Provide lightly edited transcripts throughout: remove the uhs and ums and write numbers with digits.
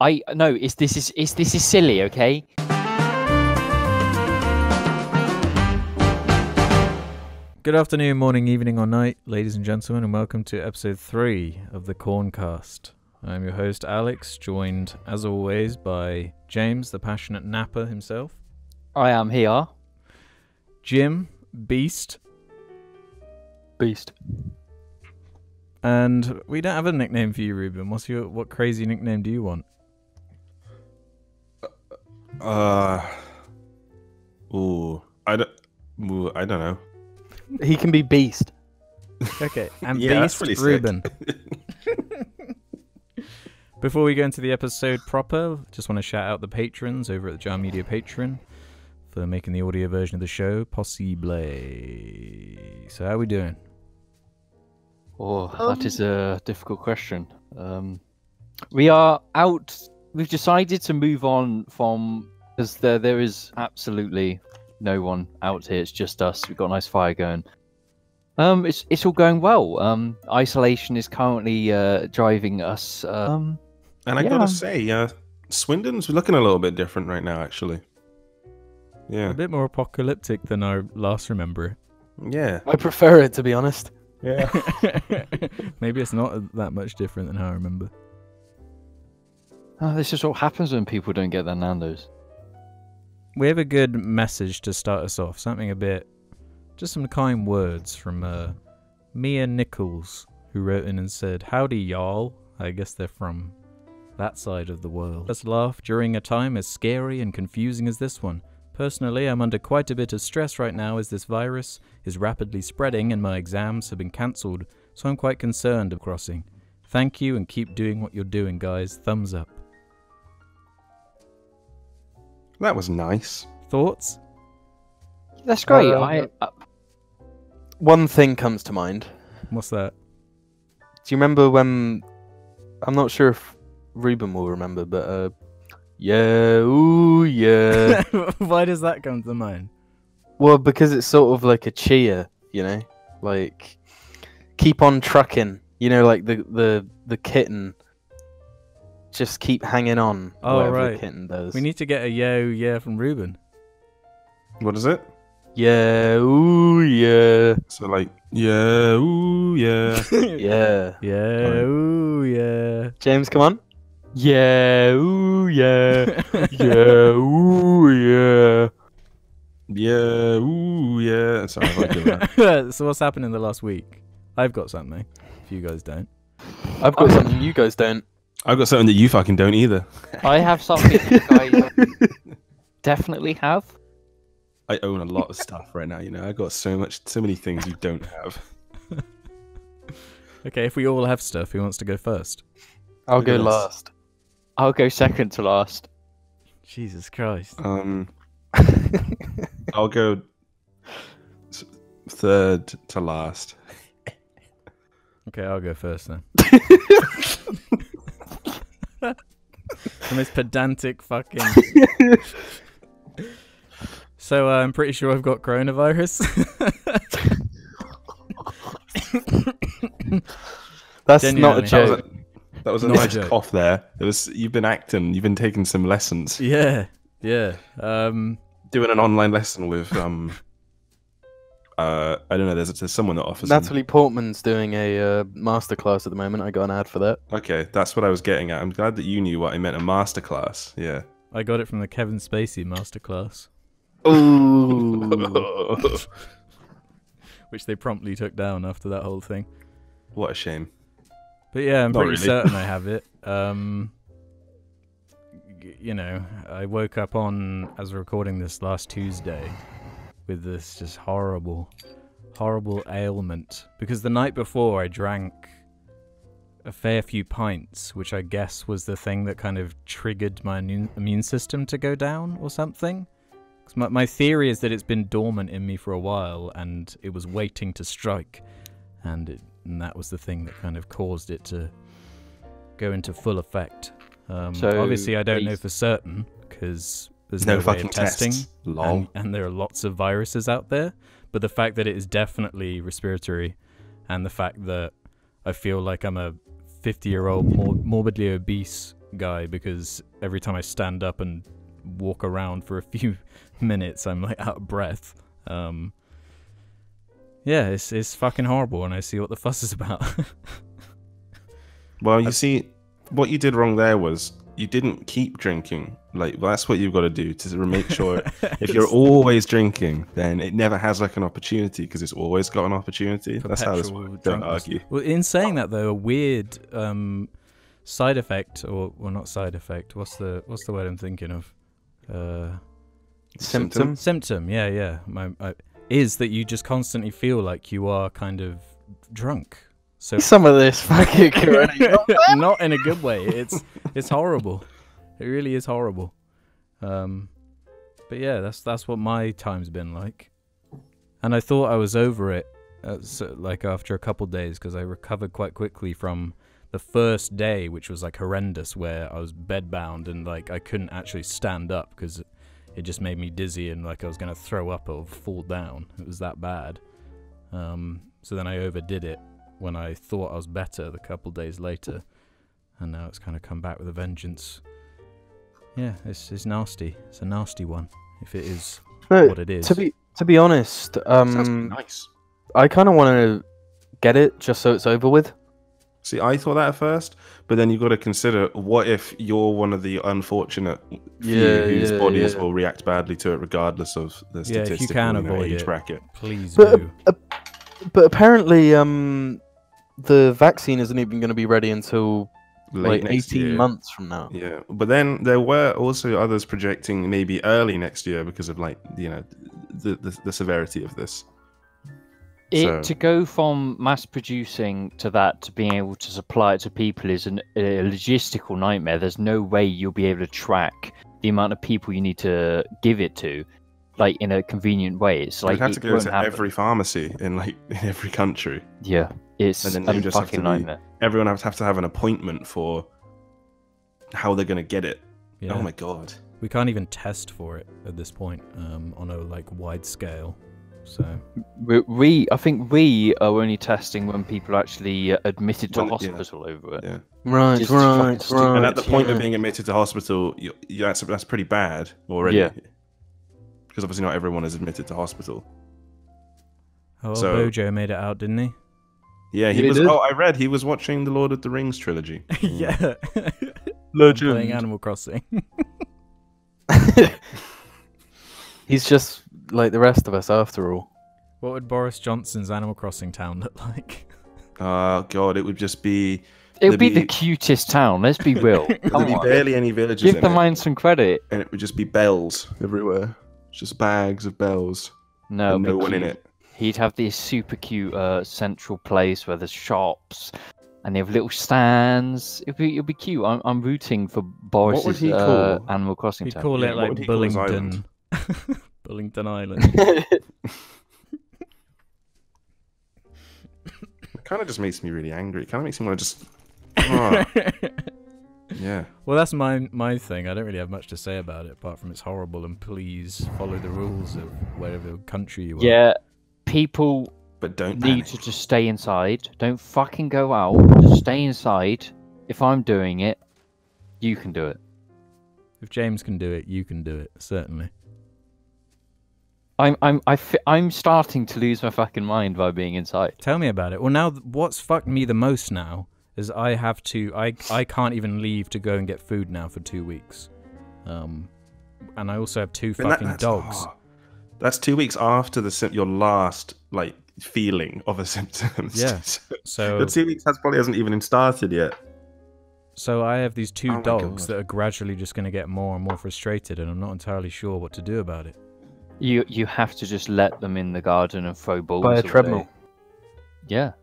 No, this is silly, okay? Good afternoon, morning, evening, or night, ladies and gentlemen, and welcome to episode 3 of the Corncast. I'm your host, Alex, joined, as always, by James, the passionate napper himself. I am here. Jim, Beast. Beast. And we don't have a nickname for you, Ruben. What crazy nickname do you want? I don't know. He can be Beast. Okay, and Yeah, that's Beast, pretty Ruben. Before we go into the episode proper, just want to shout out the patrons over at the Jar Media Patreon for making the audio version of the show possible. So how are we doing? Oh, that is a difficult question. We are out. We've decided to move on from, because there is absolutely no one out here. It's just us. We've got a nice fire going. It's all going well. Isolation is currently driving us. And I gotta say, Swindon's looking a little bit different right now, actually. Yeah. A bit more apocalyptic than I last remember. Yeah. I prefer it, to be honest. Yeah. Maybe it's not that much different than how I remember. This is what happens when people don't get their Nando's. We have a good message to start us off. Something just some kind words from Mia Nichols, who wrote in and said, "Howdy, y'all." I guess they're from that side of the world. Let's laugh during a time as scary and confusing as this one. Personally, I'm under quite a bit of stress right now as this virus is rapidly spreading and my exams have been cancelled, so I'm quite concerned of crossing. Thank you and keep doing what you're doing, guys. Thumbs up. That was nice. Thoughts? That's great. One thing comes to mind. What's that? Do you remember when... I'm not sure if Ruben will remember, but... yeah, ooh, yeah. Why does that come to mind? Well, because it's sort of like a cheer, you know? Like, keep on trucking. You know, like the kitten. Just keep hanging on. Oh, whatever right. the kitten does. We need to get a yeah from Ruben. What is it? Yeah, ooh, yeah. So like, yeah, ooh, yeah. Yeah. Yeah, ooh, yeah. James, come on. Yeah, ooh, yeah. Yeah, ooh, yeah. Yeah, ooh, yeah. Sorry, I do that. So what's happened in the last week? I've got something, if you guys don't. I've got something you guys don't. I've got something that you fucking don't either. I have something you guys definitely have. I own a lot of stuff right now, you know. I've got so many things you don't have. Okay, if we all have stuff, who wants to go first? I'll Look go at this. last. I'll go second to last. Jesus Christ. I'll go third to last. Okay, I'll go first then. The most pedantic fucking... So I'm pretty sure I've got coronavirus. That's not a Genuinely. joke. That was a Not a nice joke. cough there. You've been acting. You've been taking some lessons. Yeah. Doing an online lesson with I don't know. There's someone that offers. them. Natalie Portman's doing a masterclass at the moment. I got an ad for that. Okay, that's what I was getting at. I'm glad that you knew what I meant. A masterclass. Yeah. I got it from the Kevin Spacey masterclass, Ooh. which they promptly took down after that whole thing. What a shame. But yeah, I'm Not pretty really. certain I have it. You know, I woke up as we're recording this last Tuesday with this just horrible ailment. Because the night before I drank a fair few pints, which I guess was the thing that kind of triggered my immune system to go down or something. 'Cause my theory is that it's been dormant in me for a while and it was waiting to strike. And that was the thing that kind of caused it to go into full effect. So obviously, I don't know for certain because there's No no way fucking of testing, tests. Lol. and there are lots of viruses out there. But the fact that it is definitely respiratory, and the fact that I feel like I'm a 50-year-old morbidly obese guy because every time I stand up and walk around for a few minutes, I'm like out of breath. Yeah, it's fucking horrible, and I see what the fuss is about. Well, you see, what you did wrong there was you didn't keep drinking. Like, well, that's what you've got to do to make sure. If you're always drinking, then it never has like an opportunity because it's always got an opportunity. That's how this works. Don't argue. Well, in saying that though, a weird side effect, or well, not side effect. What's the word I'm thinking of? Symptom. Symptom. Yeah. Is that you just constantly feel like you are kind of drunk. So Some of this fucking Corona. not in a good way. It's horrible. It really is horrible. But yeah, that's what my time's been like. And I thought I was over it, like after a couple days, because I recovered quite quickly from the first day, which was like horrendous, where I was bedbound and like I couldn't actually stand up because it just made me dizzy and like I was gonna throw up or fall down. It was that bad. So then I overdid it when I thought I was better the couple days later, and now it's kind of come back with a vengeance. Yeah, it's nasty. It's a nasty one, if it is what it is. To be honest, Sounds nice. I kind of want to get it just so it's over with. See, I thought that at first, but then you've got to consider, what if you're one of the unfortunate few whose bodies will react badly to it regardless of the statistical if you can avoid age it, bracket. please But do. but apparently, the vaccine isn't even going to be ready until Late like next 18 year. months from now. Yeah, but then there were also others projecting maybe early next year because of like, you know, the severity of this. To go from mass producing to that to being able to supply it to people is a logistical nightmare. There's no way you'll be able to track the amount of people you need to give it to, like in a convenient way. It's like You'd have to it go won't to happen. every pharmacy in every country. Yeah, it's And then a you just have to fucking nightmare. Everyone have to have an appointment for how they're going to get it. Yeah. Oh my god. We can't even test for it at this point on a like wide scale. So I think we are only testing when people are actually admitted to Well, yeah. hospital over it. Yeah. Right, Just fucking stupid. right. And at the point of yeah. being admitted to hospital, that's pretty bad already. Yeah. Because obviously not everyone is admitted to hospital. So Bojo made it out, didn't he? Yeah, he Yeah, was. he did. Oh, I read he was watching the Lord of the Rings trilogy. Yeah. Legend. Playing Animal Crossing. He's just like the rest of us, after all. What would Boris Johnson's Animal Crossing town look like? Oh god, it would just be. It would there'd be the cutest town. Let's be real. There'd Come be on. barely any villages Give in the it, mine some credit. and it would just be bells everywhere. Just bags of bells. No, and no but one in cute. it. He'd have this super cute central place where there's shops and they have little stands. It'll be cute. I'm rooting for Boris's he call? Animal Crossing He'd town. call Yeah, it what like would he call his Bullingdon. Bullingdon Island. It kind of just makes me really angry. It kind of makes me want to just. Ah, yeah. Well, that's my thing. I don't really have much to say about it, apart from it's horrible, and please follow the rules of whatever country you are. Yeah, people But don't need panic. to just stay inside. Don't fucking go out. Just stay inside. If I'm doing it, you can do it. If James can do it, you can do it, certainly. I'm starting to lose my fucking mind by being inside. Tell me about it. Well, now, what's fucked me the most now is I can't even leave to go and get food now for 2 weeks. And I also have two And fucking dogs. That's 2 weeks after your last like feeling of a symptom. Yeah. So the 2 weeks probably hasn't even started yet. So I have these two Oh my dogs God. that are gradually just going to get more and more frustrated, and I'm not entirely sure what to do about it. You have to just let them in the garden and throw balls. Buy a away. treadmill. Yeah,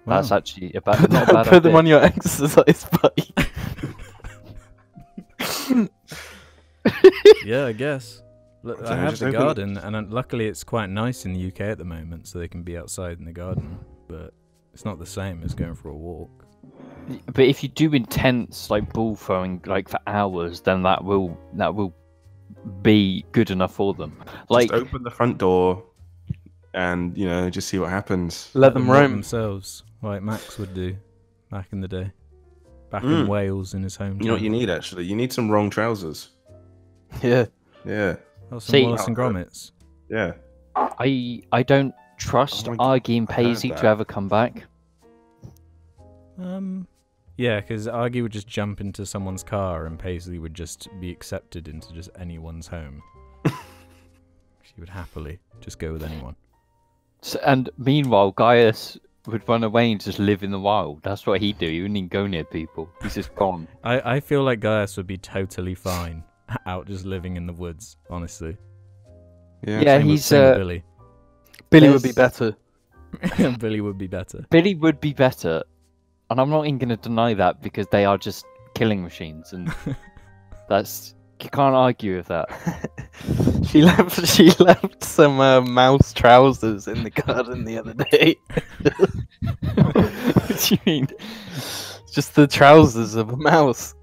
Wow. that's actually not a bad Put them idea. on your exercise bike. Yeah, I guess. Look, I So have just the open- garden, and luckily it's quite nice in the UK at the moment, so they can be outside in the garden. But it's not the same as going for a walk. But if you do intense like ball throwing like for hours, then that will be good enough for them. Like Just open the front door, and just see what happens. Let them rot roam. themselves, like Max would do back in the day. back in Wales in his hometown. You know what you need actually? You need some wrong trousers. Yeah. Yeah. Oh, some See- Wallace and Grommets. Yeah. I don't trust Oh my God, Argy and I heard Paisley that. to ever come back. Yeah, because Argy would just jump into someone's car and Paisley would just be accepted into just anyone's home. She would happily just go with anyone. And meanwhile, Gaius would run away and just live in the wild. That's what he'd do. He wouldn't even go near people. He's just gone. I feel like Gaius would be totally fine out just living in the woods, honestly. Yeah. Yeah, Same with- he's same with Billy. Billy would be There's- better. Billy would be better. Billy would be better, and I'm not even going to deny that because they are just killing machines, and that's you can't argue with that. She left some mouse trousers in the garden the other day. What do you mean? Just the trousers of a mouse.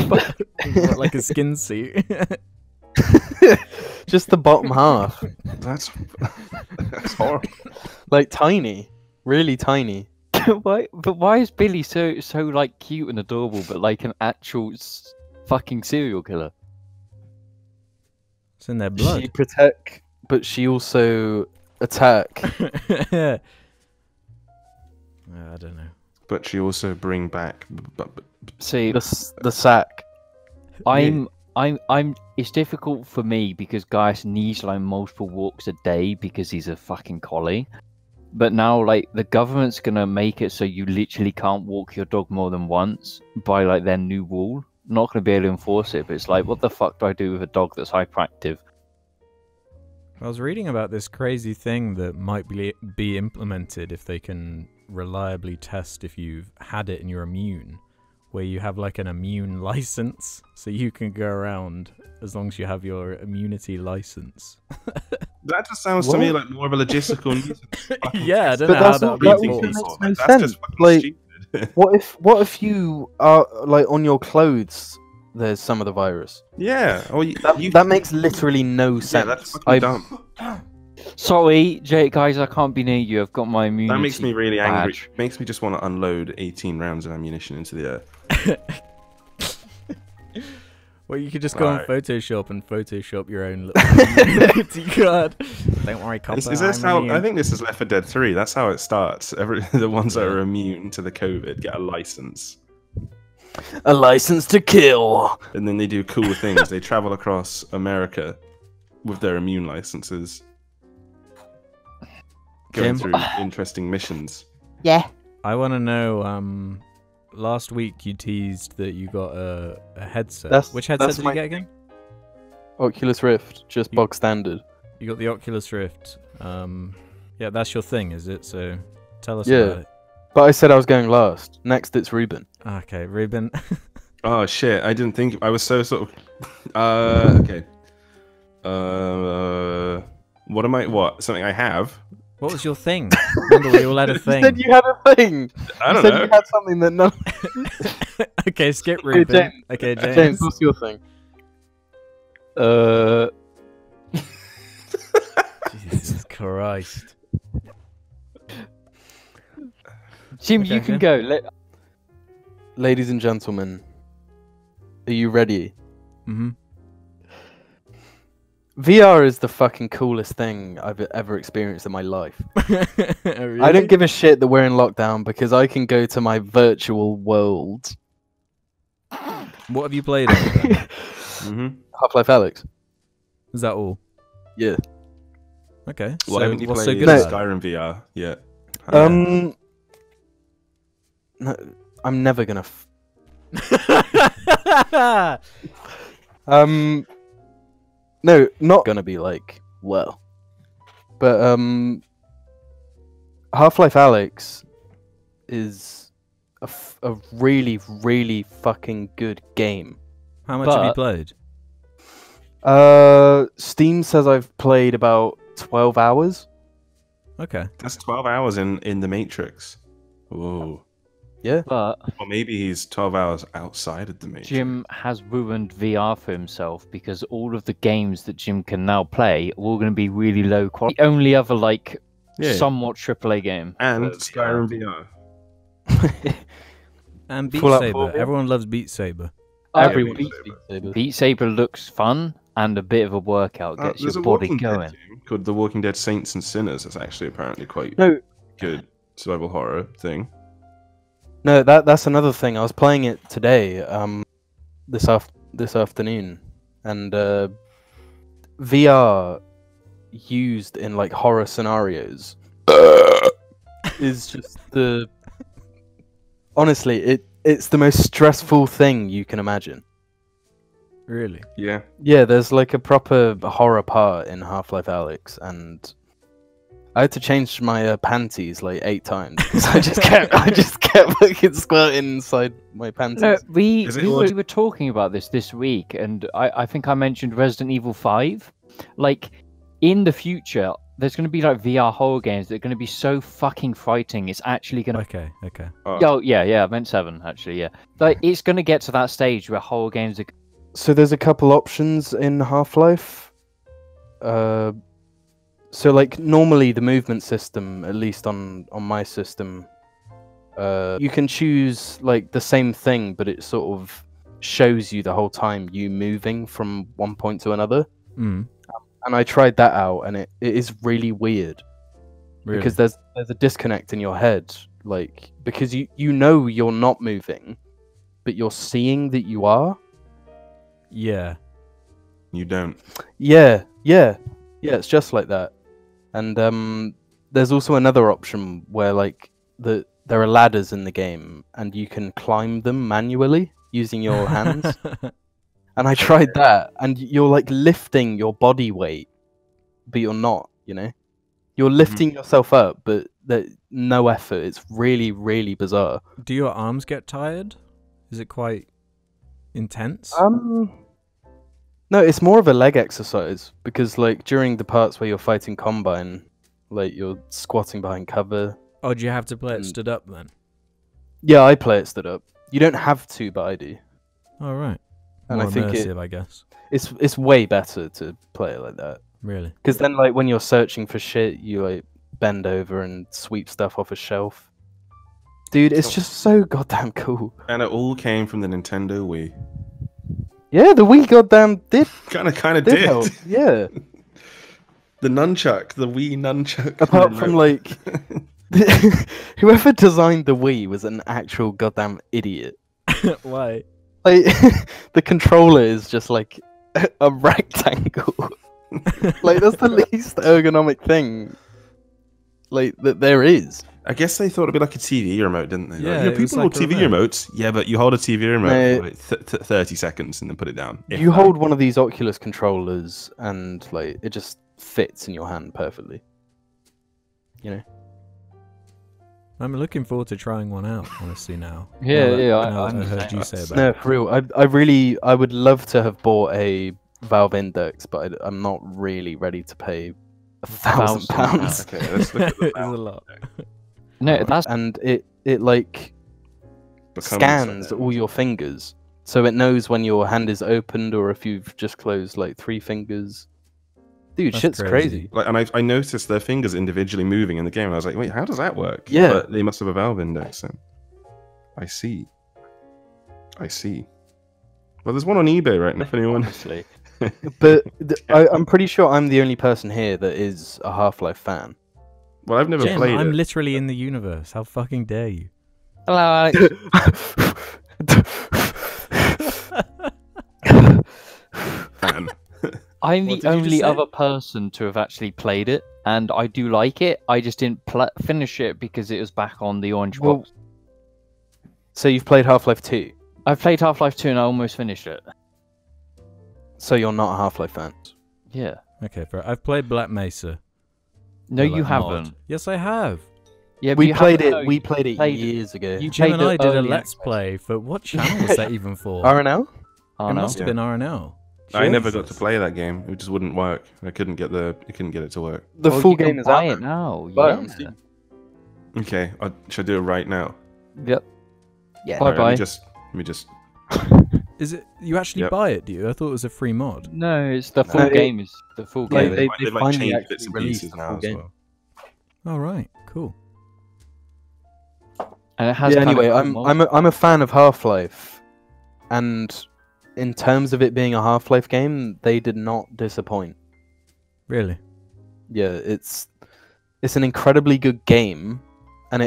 What, like a skin suit. Just the bottom half. That's horrible. Like tiny. Really tiny. Why? But why is Billy so like cute and adorable, but like an actual fucking serial killer? It's in their blood. She protect, but she also attack. I don't know. But she also bring back. But See, The sack. I'm. It's difficult for me because Gaius needs like multiple walks a day because he's a fucking collie. But now, like, the government's gonna make it so you literally can't walk your dog more than once by like their new rule. Not gonna be able to enforce it, but it's like, what the fuck do I do with a dog that's hyperactive? I was reading about this crazy thing that might be implemented if they can reliably test if you've had it and you're immune, where you have like an immune license, so you can go around as long as you have your immunity license. that just sounds to me like more of a logistical. Yeah, I don't But know how that's that not- would that be also enforced. makes no That's just sense. fucking Like- stupid. What if you are like on your clothes? There's some of the virus. Yeah. Or you, That makes literally no sense. yeah, that's fucking dumb. Sorry, Jake, guys, I can't be near you. I've got my immunity. That makes me really angry. badge. Makes me just want to unload 18 rounds of ammunition into the air. Well, you could just go on Right. Photoshop and Photoshop your own little immunity card. Don't worry, copper. Is this I'm how? immune. I think this is Left 4 Dead 3. That's how it starts. The ones that are immune to the COVID get a license, A license to kill. and then they do cool things. They travel across America with their immune licenses, going Jim? through interesting missions. Yeah. I want to know. Last week you teased that you got a headset. That's- Which headset that's did my- you get again? Oculus Rift, just You- bog standard. You got the Oculus Rift. Yeah, that's your thing, is it? So tell us Yeah. about it. But I said I was going last. Next, it's Ruben. Okay, Ruben. Oh shit! I didn't think. I was so sort of. Okay. What am I? What? Something I have? What was your thing? Remember, we all had a You thing. said you had a thing. I You don't said know. you had something that none. Okay, skip Ruben. James. Okay, James. James, what's your thing? Jesus Christ. Jim, Okay, you can yeah. go. Ladies and gentlemen, are you ready? Mm-hmm. VR is the fucking coolest thing I've ever experienced in my life. Really? I don't give a shit that we're in lockdown because I can go to my virtual world. What have you played on it then? Mm-hmm. Half-Life Alex. Is that all? Yeah. Okay. Well, so haven't you what's so played good No. about Skyrim VR yet? No, I'm never gonna. it? No, not gonna be like well, but Half-Life Alex is a really, really fucking good game. How much have you But- played? Steam says I've played about 12 hours. Okay. That's 12 hours in the Matrix. Whoa. But Or maybe he's 12 hours outside of the Matrix. Jim has ruined VR for himself because all of the games that Jim can now play are all going to be really low quality. The only other like Yeah. somewhat AAA game. And for Skyrim VR. And Beat Fallout Saber. 4? Everyone loves Beat Saber. Everyone Beat loves Saber. Beat Saber. Beat Saber looks fun and a bit of a workout. Gets There's your a body Walking Dead going. game called The Walking Dead Saints and Sinners. That's actually apparently quite No, good survival horror thing. no, that's another thing. I was playing it today, this afternoon, and VR used in like horror scenarios is just the honestly, it's the most stressful thing you can imagine. Really? Yeah. Yeah, there's like a proper horror part in Half-Life Alyx, and I had to change my panties like 8 times because I just kept fucking squirting inside my panties. No, we Is it we like- were talking about this week, and I think I mentioned Resident Evil 5. Like, in the future, there's going to be like VR horror games that are going to be so fucking frightening. It's actually going to. Okay, okay. Oh yeah, I meant 7 actually. Yeah, like it's going to get to that stage where horror games are. So there's a couple options in Half-Life. So like normally the movement system, at least on my system, you can choose like the same thing, but it sort of shows you the whole time you moving from one point to another. Mm, And I tried that out, and it is really weird really? because there's a disconnect in your head, like because you know you're not moving, but you're seeing that you are. Yeah. You don't. Yeah, it's just like that. And there's also another option where like there are ladders in the game, and you can climb them manually using your hands. And I tried that, and you're like lifting your body weight, but you're not. You know, you're lifting yourself up, but no effort. It's really, really bizarre. Do your arms get tired? Is it quite intense? No, it's more of a leg exercise because like during the parts where you're fighting Combine, like you're squatting behind cover. Oh, do you have to play it Mm. stood up then? Yeah, I play it stood up. You don't have to, but I do. All right. And More I think immersive, I guess. it's way better to play it like that. Really? Because then, like, when you're searching for shit, you like bend over and sweep stuff off a shelf. Dude, it's just so goddamn cool. And it all came from the Nintendo Wii. Yeah, the Wii goddamn did Kind of did. help. Yeah. The nunchuck, the Wii nunchuck. Apart from like, whoever designed the Wii was an actual goddamn idiot. Why? Like, the controller is just like a rectangle. Like that's the least ergonomic thing, like that there is. I guess they thought it'd be like a TV remote, didn't they? Yeah, Like, it was people hold like a TV remote. remotes. Yeah, but you hold a TV remote No. for like 30 seconds and then put it down. If You that. hold one of these Oculus controllers and like it just fits in your hand perfectly. You know. I'm looking forward to trying one out, honestly, now. Yeah, Now that- yeah, now I that I heard you understand. say about No, it. for real. I would love to have bought a Valve Index, but I'm not really ready to pay £1,000. Okay, let's look at the It's a lot. No, that's And it like becomes scans like all your fingers, so it knows when your hand is opened or if you've just closed like 3 fingers. Dude, That's shit's crazy. Like, and I noticed their fingers individually moving in the game, and I was like, wait, how does that work? Yeah. But they must have a Valve Index then. I see. Well, there's one on eBay right now, if anyone... honestly. But I'm pretty sure I'm the only person here that is a Half-Life fan. Well, I've never Jim, played I'm it. literally in the universe. How fucking dare you? Hello, Alex. Fan. I'm What the did you just only say? other person to have actually played it, and I do like it. I just didn't finish it because it was back on the orange Well- box. So you've played Half-Life 2, I've played Half-Life 2 and I almost finished it. so you're not a Half-Life fan. Yeah. Okay, fair. I've played Black Mesa. No, the, you like, mod. haven't. Yes, I have. Yeah, but We you played haven't- it. no, We you played it played- years ago. You Jim played and the I did a early Let's access. Play for what channel was that even for? RNL? Oh, It no. must have been RNL. I never got to Jesus. play that game. It just wouldn't work. I couldn't get it to work. The Well, full you can game is buy out it now. Buy it Yeah. on Steam. Okay, should I do it right now? Yep. Yeah. Alright, Bye bye. Let me just. Is it? You actually Yep. buy it, do you? I thought it was a free mod. No, it's the full No, it- game. Is the full Like, game. they They've like finally changed actually bits and released pieces the now full as game. well. All right, cool. and it has. Yeah. kind of Anyway, cool I'm a fan of Half-Life, and in terms of it being a Half-Life game, they did not disappoint. Really? Yeah, it's an incredibly good game, and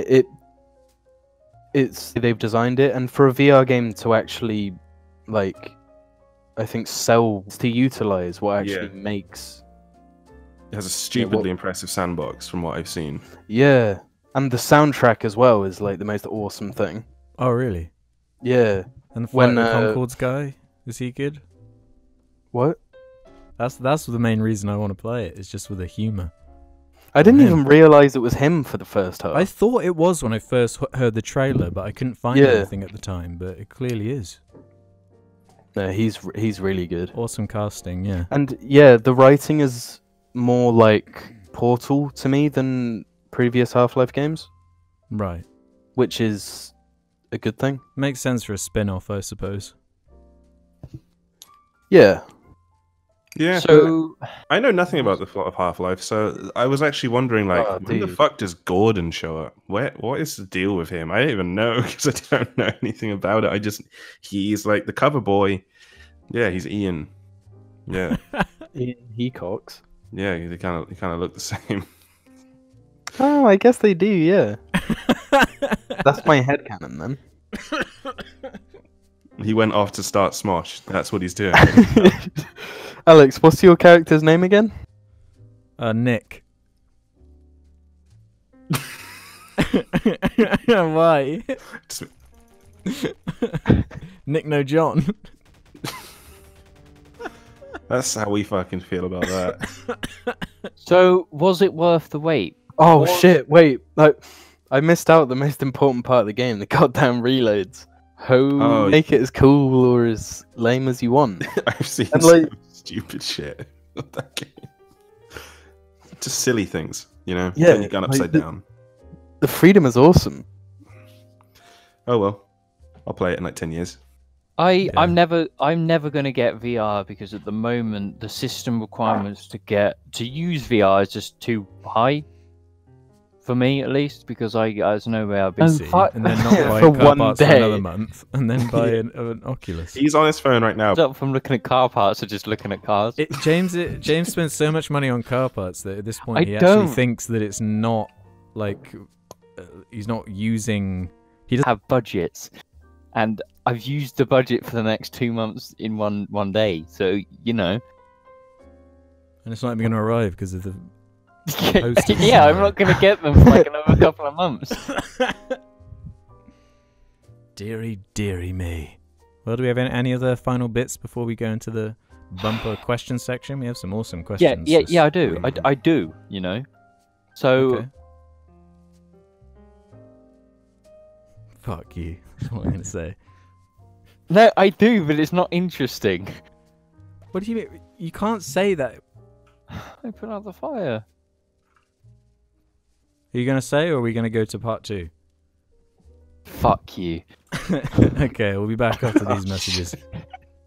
it's they've designed it, and for a VR game to actually, like, I think sell to utilize what actually makes. It has a stupidly impressive sandbox from what I've seen. Yeah, and the soundtrack as well is like the most awesome thing. Oh, really? Yeah. And the When, Flight of the Conchords guy, is he good? What? That's the main reason I want to play it. It's just with the humor. I didn't him. even realize it was him for the first half. I thought it was when I first heard the trailer, but I couldn't find Yeah. anything at the time. But it clearly is. No, he's really good. Awesome casting, yeah. And yeah, the writing is more like Portal to me than previous Half-Life games, Right. which is a good thing. Makes sense for a spin-off, I suppose. Yeah. Yeah. So I know nothing about the plot of Half-Life, so I was actually wondering, like, Oh, when the dude. fuck does Gordon show up? What is the deal with him? I don't even know because I don't know anything about it. He's like the cover boy. Yeah, he's Ian. Yeah, He cocks. yeah, they kind of look the same. Oh, I guess they do, yeah. That's my headcanon then. He went off to start Smosh. That's what he's doing. Alex, what's your character's name again? Nick. Why? Just- Nick No John. That's how we fucking feel about that. So, was it worth the wait? Oh What? shit, wait. I missed out the most important part of the game, the goddamn reloads. Oh, Make it as cool or as lame as you want. I've seen And, some like- stupid shit of that game. Just silly things, you know? Yeah, Turn your gun like upside down. The freedom is awesome. Oh well. I'll play it in like 10 years. I'm never gonna get VR because at the moment the system requirements to use VR is just too high. For me, at least, because there's no way I'll be. PC, fuck and then not that. buy For car one parts for day. another month, and then buy an Oculus. He's on his phone right now. Up from looking at car parts to just looking at cars. James spends so much money on car parts that at this point I he actually don't. thinks that it's not like he's not using. He doesn't. Have budgets, and I've used the budget for the next 2 months in one day. So you know. And it's not even going to arrive because of the. Postage Yeah, I'm tomorrow. not gonna get them for like another couple of months. Deary, deary me. Well, do we have any other final bits before we go into the bumper question section? We have some awesome questions. Yeah, I do. I do. You know. So. Okay. Fuck you. That's what I'm going to say. No, I do, but it's not interesting. What do you mean? You can't say that. I put out the fire. Are you going to say, or are we going to go to part 2? Fuck you. Okay, we'll be back after these messages.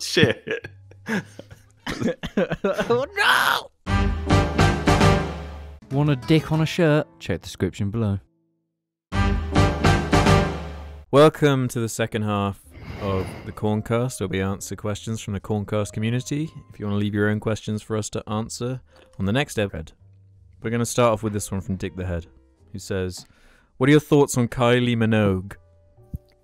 Shit. Oh no! Want a dick on a shirt? Check the description below. Welcome to the second half of the Corncast, where we answer questions from the Corncast community. If you want to leave your own questions for us to answer on the next episode, we're going to start off with this one from Dick the Head, who says, "What are your thoughts on Kylie Minogue?"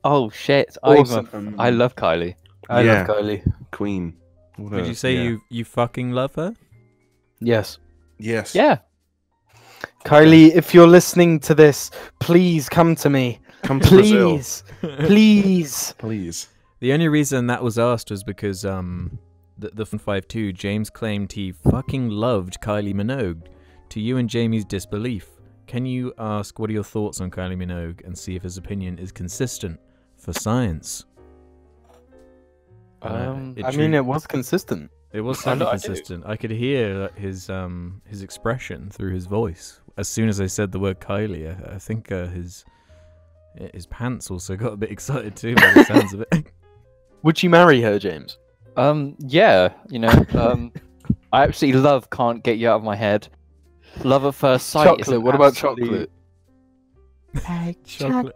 Oh shit! Awesome. I love Kylie. I Yeah. love Kylie. Queen. What Did a- you say yeah. you fucking love her? Yes. Yes. Yeah. Kylie, if you're listening to this, please come to me. Come to Brazil. Please. Please. Please. The only reason that was asked was because the 5-2, James claimed he fucking loved Kylie Minogue, to you and Jamie's disbelief. Can you ask what are your thoughts on Kylie Minogue and see if his opinion is consistent for science? It was consistent. It was I know, sounding I do. consistent. I could hear his expression through his voice as soon as I said the word Kylie. I think his pants also got a bit excited too by the sounds of it. Would you marry her, James? Yeah. You know. I absolutely love "Can't Get You Out of My Head." Love at first sight. is Chocolate. an What about absolute- chocolate? Like Chocolate.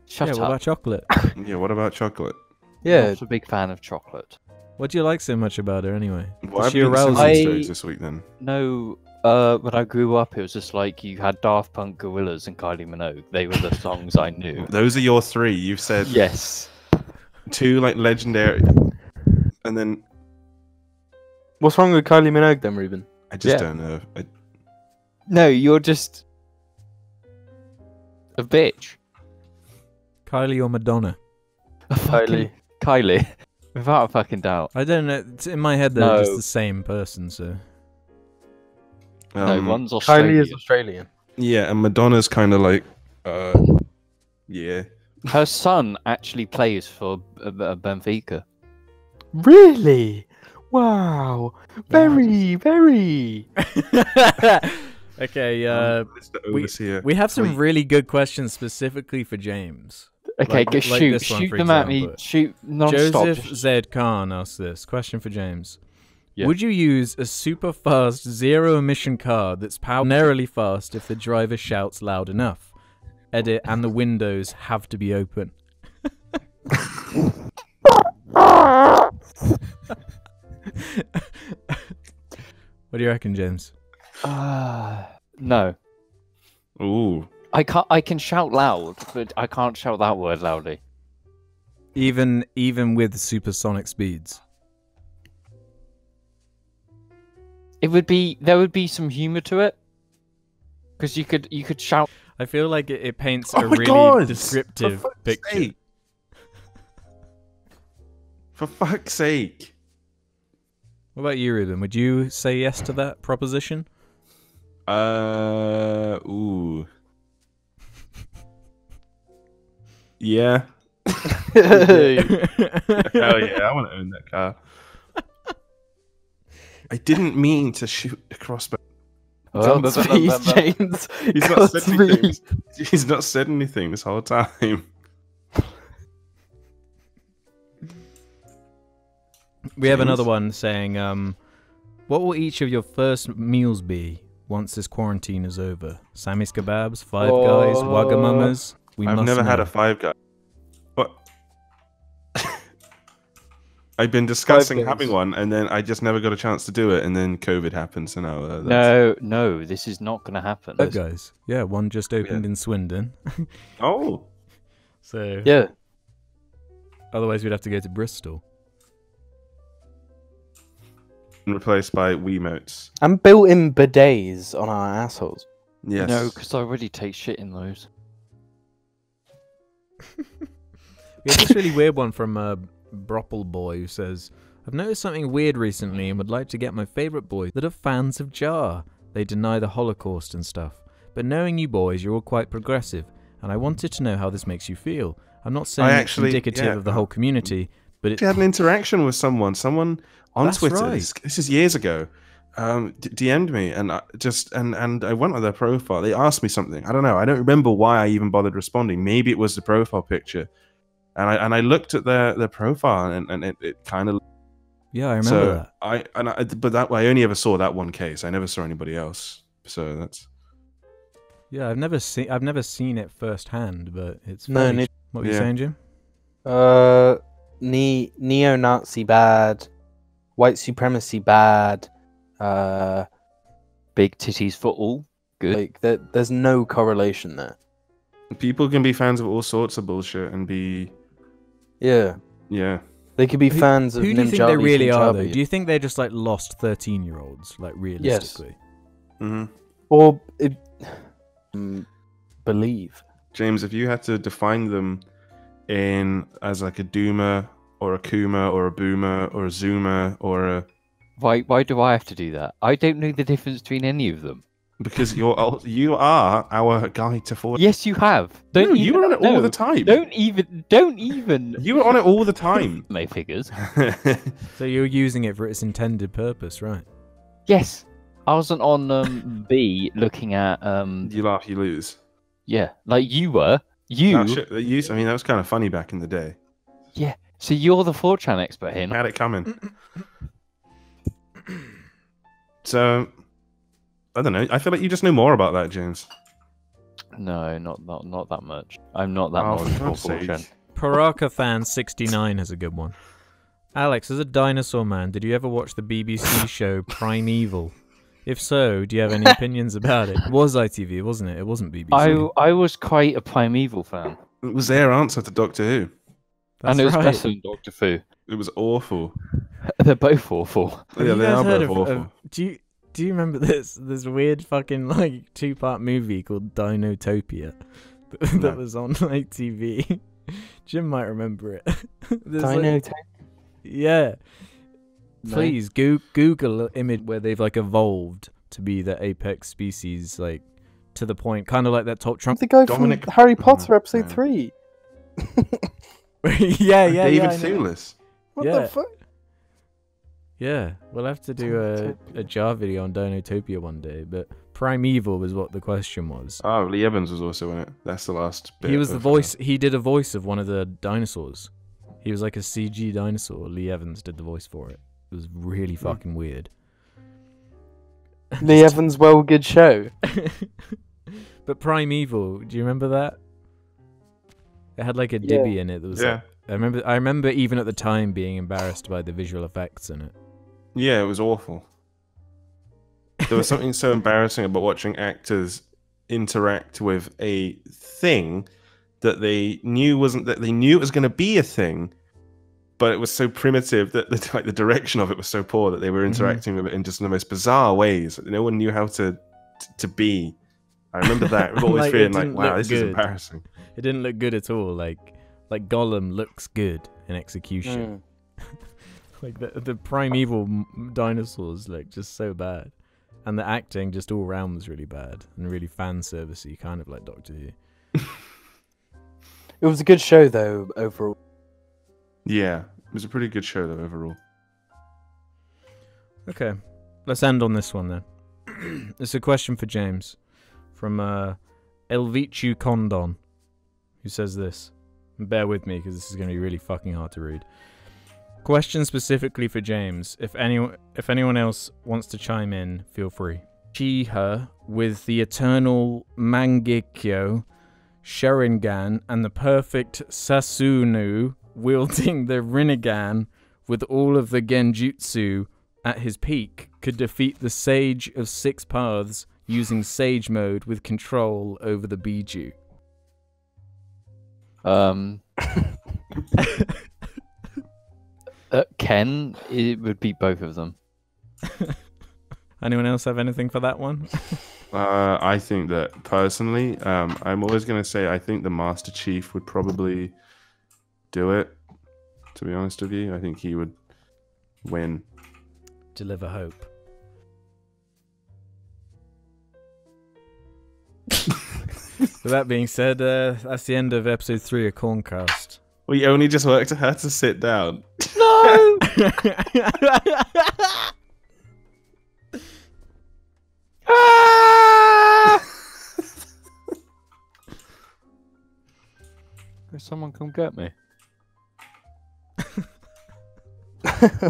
Shut Yeah, up. what about chocolate? Yeah, what about chocolate? Yeah, Not a big fan of chocolate. What do you like so much about her anyway? Why Does have she you eaten arouse cinnamon you? stones this week then? No, when I grew up, it was just like you had Daft Punk, Gorillaz, and Kylie Minogue. They were the songs I knew. Those are your three. You've said Yes. two like legendary, and then what's wrong with Kylie Minogue then, Ruben? I just Yeah. don't know. No, you're just a bitch. Kylie or Madonna? A fucking Kylie. Without a fucking doubt. I don't know. In my head, they're No. just the same person. So No, one's Australian. Kylie is Australian. Yeah, and Madonna's kind of like, yeah. Her son actually plays for Benfica. Really? Wow. Very, very. okay. It's the we- overseer. We have some Wait. really good questions specifically for James. Okay, Like- go like shoot. this one, Shoot for them at me. example. Shoot non-stop. Joseph Z. Khan asked this question for James. Yeah. Would you use a super fast zero emission car that's narrowly fast if the driver shouts loud enough? Edit, and the windows have to be open. What do you reckon, James? No. Ooh. I can shout loud, but I can't shout that word loudly. Even with supersonic speeds. There would be some humor to it. Because you could shout. I feel like it paints Oh a my really God! descriptive For fuck's picture. sake. For fuck's sake. What about you, Ruben? Would you say yes to that proposition? Ooh. Yeah. Hey. Hell yeah, I want to own that car. I didn't mean to shoot a crossbow. Godspeed, James. He's not said Godspeed. anything. He's not said anything this whole time. We have James? another one saying, what will each of your first meals be once this quarantine is over? Sammy's Kebabs, Five Guys, Wagamamas? We I've must never had know. a Five Guys. What? I've been discussing Guys. having one, and then I just never got a chance to do it, and then COVID happened. So now, that's... No, this is not going to happen. Five Guys. Yeah, one just opened in Swindon. Oh, So Yeah. otherwise we'd have to go to Bristol. replaced by Wiimotes. And built-in bidets on our assholes. Yes. No, because I already take shit in those. We have this really weird one from Bropple Boy who says, I've noticed something weird recently and would like to get my favourite boys that are fans of Jar. They deny the Holocaust and stuff. But knowing you boys, you're all quite progressive, and I wanted to know how this makes you feel. I'm not saying it's actually- indicative yeah. of the whole community, but it... I had an interaction with someone on That's Twitter. right. This is years ago. DM'd me and I and I went on their profile. They asked me something. I don't know. I don't remember why I even bothered responding. Maybe it was the profile picture. And I looked at their profile and it kind of. Yeah, I remember that. But I only ever saw that one case. I never saw anybody else. So that's. Yeah, I've never seen it firsthand, but it's No, very- neither- What were you Yeah. saying, Jim? Neo-Nazi bad, white supremacy bad. Big titties for all. Good. Like there's no correlation there. People can be fans of all sorts of bullshit and be. Yeah, Yeah. they could be fans of Who do you think they Nimjali really are, though? Punjabi. Do you think they're just like lost 13-year-olds, like realistically? hmm Or believe. James, if you had to define them as like a doomer or a kuma or a boomer or a zoomer or a Why do I have to do that? I don't know the difference between any of them. because you are our guide to 40. Yes, you have. No, you were on it all no, the time. Don't even. You were on it all the time. My figures. So you're using it for its intended purpose, right? Yes, I wasn't on B looking at You laugh, you lose. yeah, like you were. You. I mean, that was kind of funny back in the day. Yeah. So you're the 4chan expert here. Had it coming. So, I don't know. I feel like you just know more about that, James. No, not that much. I'm not that Oh, for knowledgeable, God's sake. Fortune. Paraka Fan 69 has a good one. Alex, as a dinosaur man, did you ever watch the BBC show Primeval? If so, do you have any opinions about it? It was ITV, wasn't it? It wasn't BBC. I was quite a Primeval fan, It was their answer to Doctor Who. That's and it was right. better than Doctor Who. It was awful. They're both awful. Have Yeah, you they guys are heard both awful. do you remember this weird fucking like 2-part movie called Dinotopia that No. was on ITV? Jim might remember it. There's like- Dino yeah. No. Please Google an image where they've like evolved to be the apex species, like to the point, kind of like that top Trump. The guy Dominic- from Harry Potter Oh, episode no. 3. yeah, David I know. Thewlis. What Yeah. the fuck? Yeah, we'll have to do a jar video on Dinotopia one day, but Primeval was what the question was. Oh, Lee Evans was also in it. That's the last bit. He was the of, voice. He did a voice of one of the dinosaurs. He was like a CG dinosaur. Lee Evans did the voice for it. It was really fucking weird. Lee Evans' well good show. But Primeval, do you remember that? It had like a Yeah. dibby in it. That was Yeah. like, I remember even at the time being embarrassed by the visual effects in it. Yeah, it was awful. There was something so embarrassing about watching actors interact with a thing that they knew it was going to be a thing, but it was so primitive that the direction of it was so poor that they were interacting with it in just the most bizarre ways that no one knew how to be. I remember that. I've always Like, it feeling like, didn't wow, look this is good. embarrassing. It didn't look good at all. Like Gollum looks good in execution. Like the primeval dinosaurs look just so bad, and the acting just all round was really bad and really fan servicey, kind of like Doctor Who. It was a good show though overall. Yeah, it was a pretty good show though overall. Okay, let's end on this one then. It's a question for James from Elvichu Condon, who says this. And bear with me because this is going to be really fucking hard to read. Question specifically for James. If anyone else wants to chime in, feel free. She/her with the eternal Mangekyo, Sharingan, and the perfect Sasunu wielding the Rinnegan with all of the Genjutsu at his peak could defeat the Sage of Six Paths using Sage mode with control over the Biju. Ken, it would be both of them. Anyone else have anything for that one? I think that personally, I'm always going to say I think the Master Chief would probably do it. To be honest with you, I think he would win. Deliver hope. With that being said, that's the end of episode 3 of Corncast. We only just worked her to sit down. No! Could someone come get me?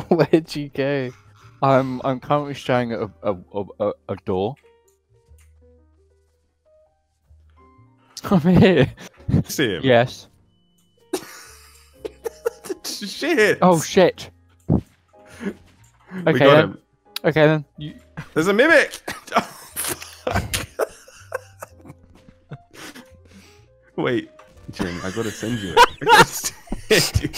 Where'd you go? I'm currently staring at a door. I'm here. See him? Yes. Shit! Oh shit. We Okay got then. him. Okay then. You... There's a mimic! Oh, fuck. Wait, Jim, I gotta send you it. I gotta send you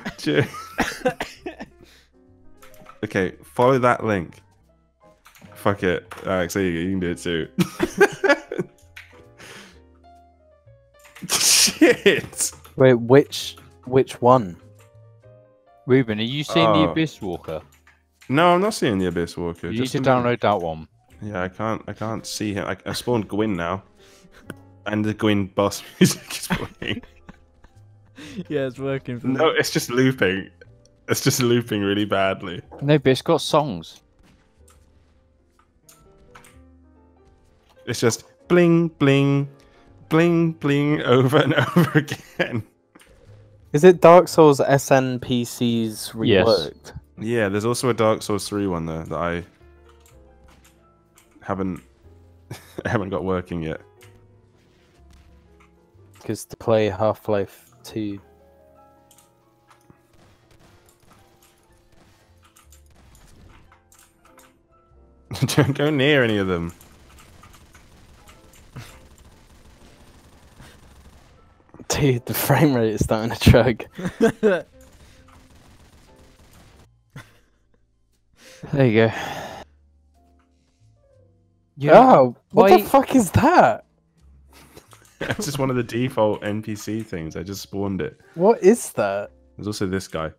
it. Jim. Okay, follow that link. Fuck it. Alex, there you go. You can do it too. Shit! Wait, which one? Ruben, are you seeing the Oh. Abyss Walker? No, I'm not seeing the Abyss Walker. You need Just to a minute. download that one. Yeah, I can't see him. I spawned Gwyn now, and the Gwyn boss music is playing. Yeah, it's working for No, me. it's just looping. It's just looping really badly. No, but it's got songs. It's just bling bling, bling bling over and over again. Is it Dark Souls SNPCs Yes. reworked? Yeah, there's also a Dark Souls 3 one there that I haven't I haven't got working yet. Because to play Half-Life 2. Don't go near any of them. Dude, the frame rate is starting to chug. There you go. Oh, what why- the fuck is that? It's just one of the default NPC things. I just spawned it. What is that? There's also this guy.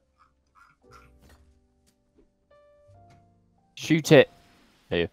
Shoot it. There you